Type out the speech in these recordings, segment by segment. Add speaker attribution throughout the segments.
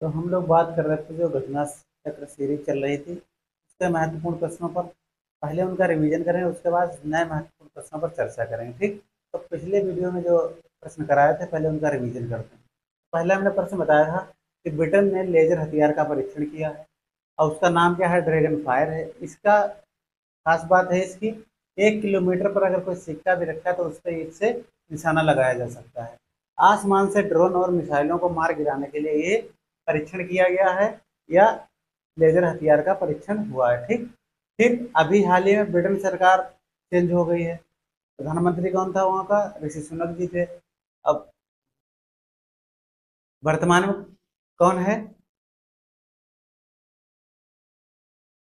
Speaker 1: तो हम लोग बात कर रहे थे जो घटना चक्र सीरीज चल रही थी उसके महत्वपूर्ण प्रश्नों पर पहले उनका रिवीजन करें, उसके बाद नए महत्वपूर्ण प्रश्नों पर चर्चा करेंगे। ठीक, तो पिछले वीडियो में जो प्रश्न कराए थे पहले उनका रिवीजन करते हैं। पहले हमने प्रश्न बताया था कि ब्रिटेन ने लेजर हथियार का परीक्षण किया है और उसका नाम क्या है, ड्रैगन फायर है। इसका खास बात है इसकी, 1 किलोमीटर पर अगर कोई सिक्का भी रखा है तो उस पर इससे निशाना लगाया जा सकता है। आसमान से ड्रोन और मिसाइलों को मार गिराने के लिए ये परीक्षण किया गया है या लेजर हथियार का परीक्षण हुआ है। ठीक, फिर अभी हाल ही में ब्रिटेन सरकार चेंज हो गई है। प्रधानमंत्री कौन था वहाँ का, ऋषि सुनक जी थे। अब वर्तमान में कौन है,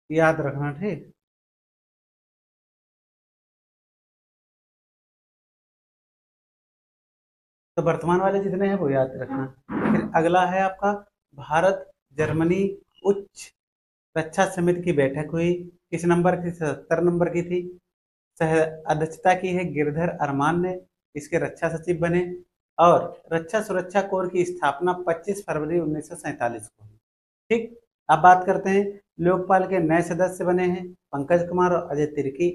Speaker 1: याद रखना। ठीक, तो वर्तमान वाले जितने हैं वो याद रखना। फिर अगला है आपका, भारत जर्मनी उच्च रक्षा समिति की बैठक हुई, किस नंबर की, 77 नंबर की थी। सह अध्यक्षता की है गिरधर अरमान ने, इसके रक्षा सचिव बने। और रक्षा सुरक्षा कोर की स्थापना 25 फरवरी 1947 को हुई। ठीक, अब बात करते हैं, लोकपाल के नए सदस्य बने हैं पंकज कुमार और अजय तिर्की।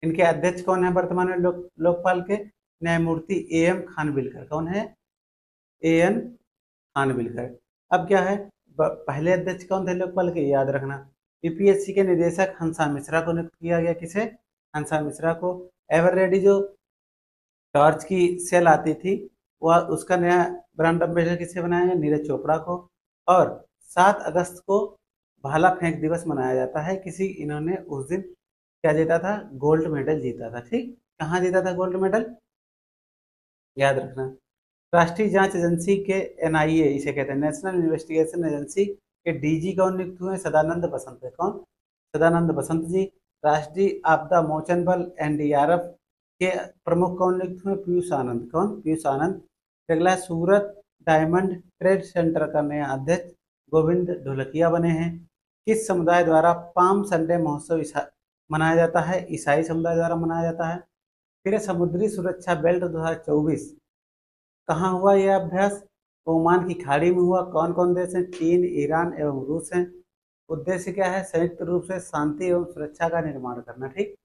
Speaker 1: इनके अध्यक्ष कौन है वर्तमान में लोकपाल के, न्यायमूर्ति एएम खानविलकर। कौन है, एएन खानविलकर। अब क्या है, पहले अध्यक्ष कौन थे लोकपाल के, याद रखना। यूपीएससी के निदेशक हंसा मिश्रा को नियुक्त किया गया, किसे, हंसा मिश्रा को। एवर रेडी जो टॉर्च की सेल आती थी वह उसका नया ब्रांड एम्बेसडर किसे बनाया गया, नीरज चोपड़ा को। और 7 अगस्त को भाला फेंक दिवस मनाया जाता है, किसी इन्होंने उस दिन क्या जीता था, गोल्ड मेडल जीता था। ठीक, कहाँ जीता था गोल्ड मेडल, याद रखना। राष्ट्रीय जांच एजेंसी के एनआईए इसे कहते हैं, नेशनल इन्वेस्टिगेशन एजेंसी के डीजी कौन नियुक्त हुए, सदानंद बसंत है। कौन, सदानंद बसंत जी। राष्ट्रीय आपदा मोचन बल एनडीआरएफ के प्रमुख कौन नियुक्त हुए, पीयूष आनंद। कौन, पीयूष आनंद। अगला, सूरत डायमंड ट्रेड सेंटर का नया अध्यक्ष गोविंद ढोलकिया बने हैं। किस समुदाय द्वारा पाम संडे महोत्सव मनाया जाता है, ईसाई समुदाय द्वारा मनाया जाता है। फिर समुद्री सुरक्षा बेल्ट 2024 कहाँ हुआ यह अभ्यास, ओमान की खाड़ी में हुआ। कौन कौन देश हैं, चीन, ईरान एवं रूस हैं। उद्देश्य क्या है, संयुक्त रूप से शांति एवं सुरक्षा का निर्माण करना। ठीक,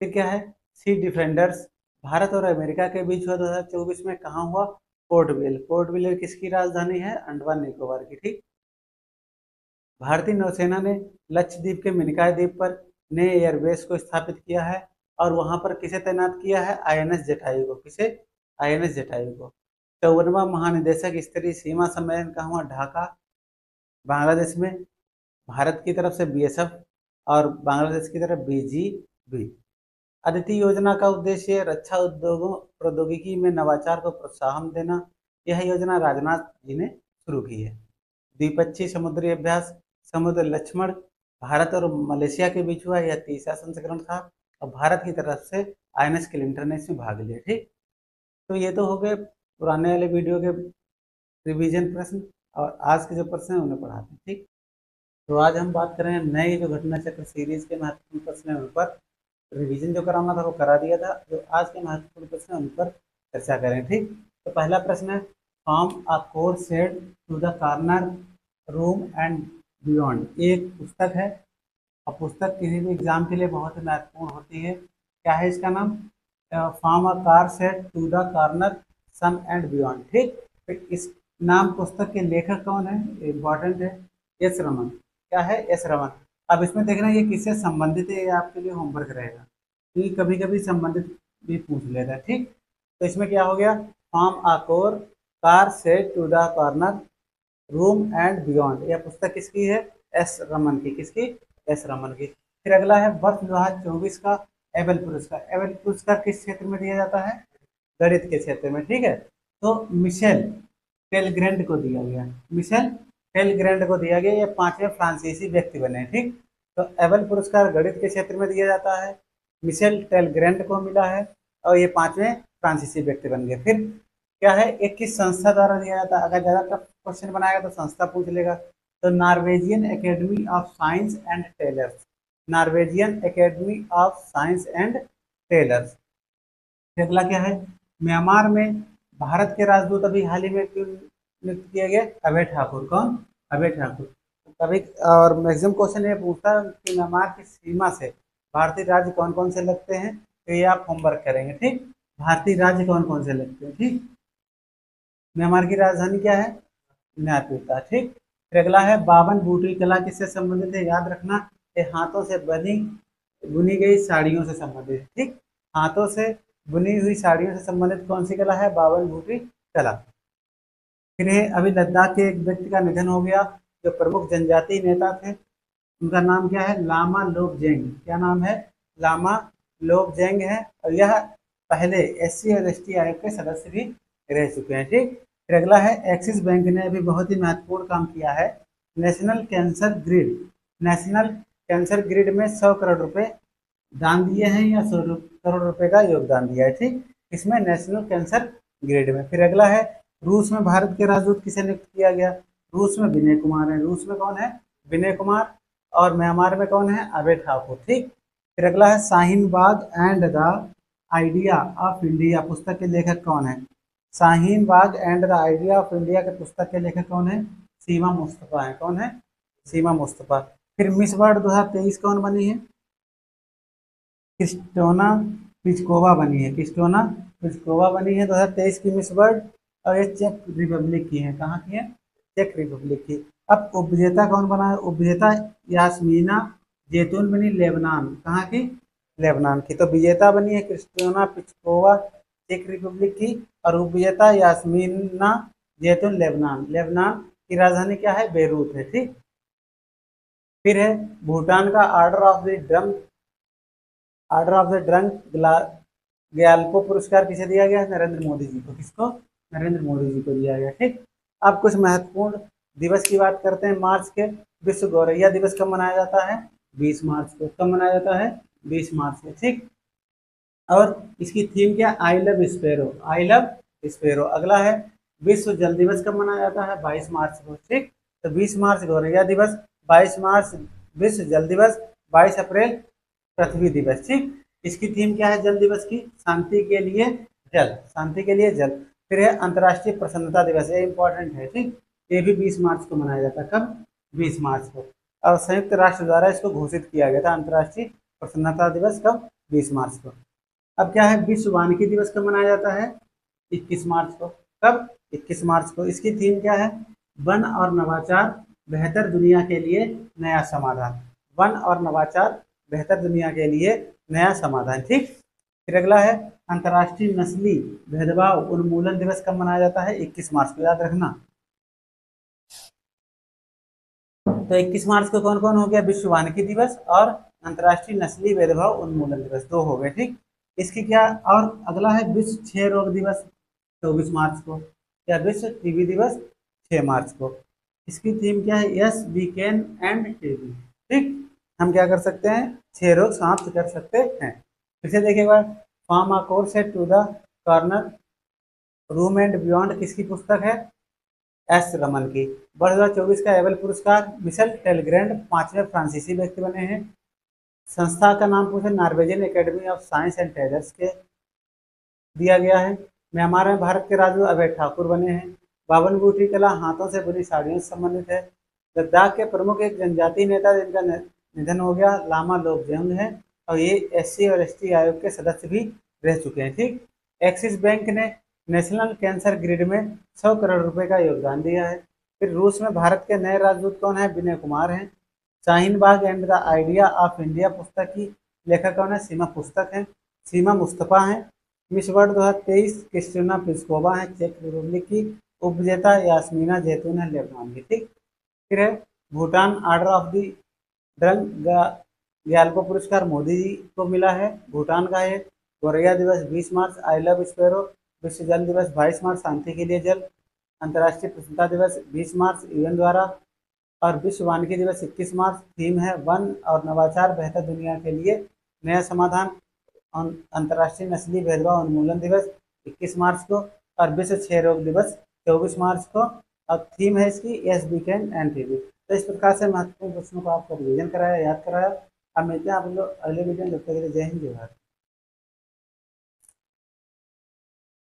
Speaker 1: फिर क्या है, सी डिफेंडर्स भारत और अमेरिका के बीच हुआ 2024 में, कहाँ हुआ, पोर्ट ब्लेयर। पोर्ट ब्लेयर किसकी राजधानी है, अंडमान निकोबार की। ठीक, भारतीय नौसेना ने लक्षद्वीप के मिनिकॉय द्वीप पर नए एयरबेस को स्थापित किया है और वहां पर किसे तैनात किया है, आईएनएस जटायु को। किसे, आईएनएस जटायु को। 54वां महानिदेशक स्तरीय सीमा सम्मेलन कहाँ हुआ, ढाका, बांग्लादेश में। भारत की तरफ से बीएसएफ और बांग्लादेश की तरफ बीजीबी। अदिति योजना का उद्देश्य रक्षा उद्योगों प्रौद्योगिकी में नवाचार को प्रोत्साहन देना। यह योजना राजनाथ जी ने शुरू की है। द्विपक्षीय समुद्री अभ्यास समुद्र लक्ष्मण भारत और मलेशिया के बीच हुआ, यह तीसरा संस्करण था और भारत की तरफ से आईएनएस क्लिंटन ने इसमें भाग लिया। ठीक, तो ये तो हो गए पुराने वाले वीडियो के रिवीजन प्रश्न, और आज के जो प्रश्न हैं उन्हें पढ़ाते हैं। ठीक, तो आज हम बात कर रहे हैं नए जो घटना चक्र सीरीज के महत्वपूर्ण प्रश्न हैं उन पर रिवीजन जो कराना था वो करा दिया था, जो आज के महत्वपूर्ण प्रश्न हैं उन पर चर्चा करें। ठीक, तो पहला प्रश्न है, from a cowshed to the corner room and beyond. एक पुस्तक है और पुस्तक किसी भी एग्जाम के लिए बहुत ही महत्वपूर्ण होती है। क्या है इसका नाम, from a car set to the corner sun and beyond. ठीक, फिर इस नाम पुस्तक के लेखक कौन है, इंपॉर्टेंट है, एस रमन। क्या है, एस रमन। अब इसमें देखना ये किससे संबंधित है, ये आपके लिए होमवर्क रहेगा क्योंकि कभी कभी संबंधित भी पूछ लेता है। ठीक, तो इसमें क्या हो गया, from a core car set to the corner room and beyond, यह पुस्तक किसकी है, एस रमन की। किसकी, एस रमन की। फिर अगला है वर्ष 2024 का एबेल पुरस्कार। एबेल पुरस्कार किस क्षेत्र में दिया जाता है, गणित के क्षेत्र में। ठीक है, तो मिशेल टेलग्रेंड को दिया गया, मिशेल टेलग्रेंड को दिया गया, ये 5वें फ्रांसीसी व्यक्ति बने। ठीक, तो एबेल पुरस्कार गणित के क्षेत्र में दिया जाता है, मिशेल टेलग्रेंड को मिला है और ये 5वें फ्रांसीसी व्यक्ति बन गए। फिर क्या है, एक किस संस्था द्वारा दिया जाता है, अगर ज़्यादा टफ क्वेश्चन बनाएगा तो संस्था पूछ लेगा। तो Norwegian Academy of Science and Letters, Norwegian Academy of Science and Letters. अगला क्या है, म्यांमार में भारत के राजदूत अभी हाल ही में क्यों नियुक्त किए गए, अभय ठाकुर। कौन, अभय ठाकुर। तो कभी और मैक्सिमम क्वेश्चन ये पूछता है कि म्यांमार की सीमा से भारतीय राज्य कौन कौन से लगते हैं, तो ये आप होमवर्क करेंगे, ठीक। भारतीय राज्य कौन कौन से लगते हैं, ठीक। म्यांमार की राजधानी क्या है, नायपीता, ठीक। फिर अगला है बावन बूटी कला किससे संबंधित है, याद रखना ये हाथों से बनी बुनी गई साड़ियों से संबंधित, ठीक। हाथों से बुनी हुई साड़ियों से संबंधित कौन सी कला है, बावन बूटी कला। फिर है अभी लद्दाख के एक व्यक्ति का निधन हो गया जो प्रमुख जनजातीय नेता थे, उनका नाम क्या है, लामा लोबजेंग। क्या नाम है, लामा लोबजेंग है, और यह पहले एससी और एसटी आयोग के सदस्य भी रह चुके हैं, ठीक। फिर अगला है एक्सिस बैंक ने अभी बहुत ही महत्वपूर्ण काम किया है, national cancer grid. National cancer grid में 100 करोड़ रुपए दान दिए हैं या 100 करोड़ रुपए का योगदान दिया है, ठीक। इसमें नेशनल कैंसर ग्रिड में। फिर अगला है रूस में भारत के राजदूत किसे नियुक्त किया गया, रूस में विनय कुमार है। रूस में कौन है, विनय कुमार। और म्यांमार में कौन है, अभय ठाकुर, ठीक। फिर अगला है Shaheen Bagh and the idea of India पुस्तक के लेखक कौन है, Shaheen Bagh and the idea of India के पुस्तक के लेखक कौन है, सीमा मुस्तफा है। कौन है, सीमा मुस्तफा। फिर मिस वर्ल्ड 2023 कौन बनी है, क्रिस्टोना पिचकोवा बनी है। क्रिस्टोना पिचकोवा बनी है 2023 की मिस वर्ल्ड, और ये चेक रिपब्लिक की है। कहाँ की है, चेक रिपब्लिक की। अब उपविजेता कौन बना है, उपविजेता यास्मीना जैतून बनी लेबनान। कहाँ की, लेबनान की। तो विजेता बनी है क्रिस्टोना पिचकोवा चेक रिपब्लिक की, और उपविजेता यास्मीना जैतून लेबनान। लेबनान की राजधानी क्या है, बेरूत है, ठीक। फिर है भूटान का order of the drunk Gyalpo पुरस्कार किसे दिया गया, नरेंद्र मोदी जी को। किसको, नरेंद्र मोदी जी को दिया गया, ठीक। अब कुछ महत्वपूर्ण दिवस की बात करते हैं मार्च के। विश्व गौरैया दिवस कब मनाया जाता है, 20 मार्च को। कब मनाया जाता है, 20 मार्च को, ठीक। और इसकी थीम क्या, I love sparrow, I love sparrow. अगला है विश्व जल दिवस कब मनाया जाता है, 22 मार्च को, ठीक। तो 20 मार्च गौरैया दिवस, 22 मार्च विश्व जल दिवस, 22 अप्रैल पृथ्वी दिवस, ठीक। इसकी थीम क्या है जल दिवस की, शांति के लिए जल, शांति के लिए जल। फिर है अंतर्राष्ट्रीय प्रसन्नता दिवस, ये इंपॉर्टेंट है, ठीक। ये भी 20 मार्च को मनाया जाता है। कब, 20 मार्च को। और संयुक्त राष्ट्र द्वारा इसको घोषित किया गया था अंतर्राष्ट्रीय प्रसन्नता दिवस, कब, 20 मार्च को। अब क्या है विश्व वानिकी दिवस कब मनाया जाता है, 21 मार्च को। कब, 21 मार्च को। इसकी थीम क्या है, वन और नवाचार बेहतर दुनिया के लिए नया समाधान। वन और नवाचार बेहतर दुनिया के लिए नया समाधान, ठीक। फिर अगला है अंतर्राष्ट्रीय नस्ली भेदभाव उन्मूलन दिवस कब मनाया जाता है, 21 मार्च को, याद रखना। तो 21 मार्च को कौन कौन हो गया, विश्व वानिकी दिवस और अंतर्राष्ट्रीय नस्ली भेदभाव उन्मूलन दिवस, दो हो गए, ठीक। इसकी क्या, और अगला है विश्व क्षय रोग दिवस 24 मार्च को, या विश्व टीबी दिवस 6 मार्च को। इसकी थीम क्या है, yes we can end TB, ठीक। हम क्या कर सकते हैं, क्षय रोग समाप्त कर सकते हैं। फिर देखिए एक बार, from a course to the corner room and beyond किसकी पुस्तक है, एस रमन की। वर्ष 2024 का एबल पुरस्कार मिशेल टेलग्रैंड 5वें फ्रांसीसी व्यक्ति बने हैं। संस्था का नाम पूछे, Norwegian Academy of Science and Letters के दिया गया है। म्यांमार में भारत के राजदूत अभय ठाकुर बने हैं। बावन बूटी कला हाथों से बुनी साड़ियों से संबंधित है। लद्दाख के प्रमुख एक जनजातीय नेता जिनका निधन हो गया, लामा लोबजेंग है, और ये एससी और एसटी आयोग के सदस्य भी रह चुके हैं, ठीक। एक्सिस बैंक ने नेशनल कैंसर ग्रिड में 100 करोड़ रुपए का योगदान दिया है। फिर रूस में भारत के नए राजदूत कौन है, विनय कुमार हैं। Shaheen Bagh and the idea of India पुस्तक की लेखक कौन है, सीमा पुस्तक है, सीमा मुस्तफा हैं। मिस वर्ल्ड 2023 क्रिस्टीना प्लिस्कोवा है, चेक रिपब्लिक की। उपविजेता यास्मीना जैतून है, लेबनान की, ठीक। फिर है Bhutan order of the drunk Gyalpo पुरस्कार मोदी जी को मिला है, भूटान का है। गौरैया दिवस 20 मार्च, आई लव स्पेरो। विश्व जल दिवस 22 मार्च, शांति के लिए जल। अंतर्राष्ट्रीय प्रसन्नता दिवस 20 मार्च यूएन द्वारा, और विश्व वानिकी दिवस 21 मार्च। थीम है वन और नवाचार बेहतर दुनिया के लिए नया समाधान। अंतर्राष्ट्रीय नस्ली भेदभाव उन्मूलन दिवस 21 मार्च को, और विश्व क्षय रोग दिवस 24 मार्च को। और थीम है इसकी yes we can end TB. तो इस प्रकार से महत्वपूर्ण प्रश्नों को आपको रिविजन कराया, याद कराया। अब मिलते हैं आप लोग अगले वीडियो में, जब तक के लिए जय हिंद जय भारत।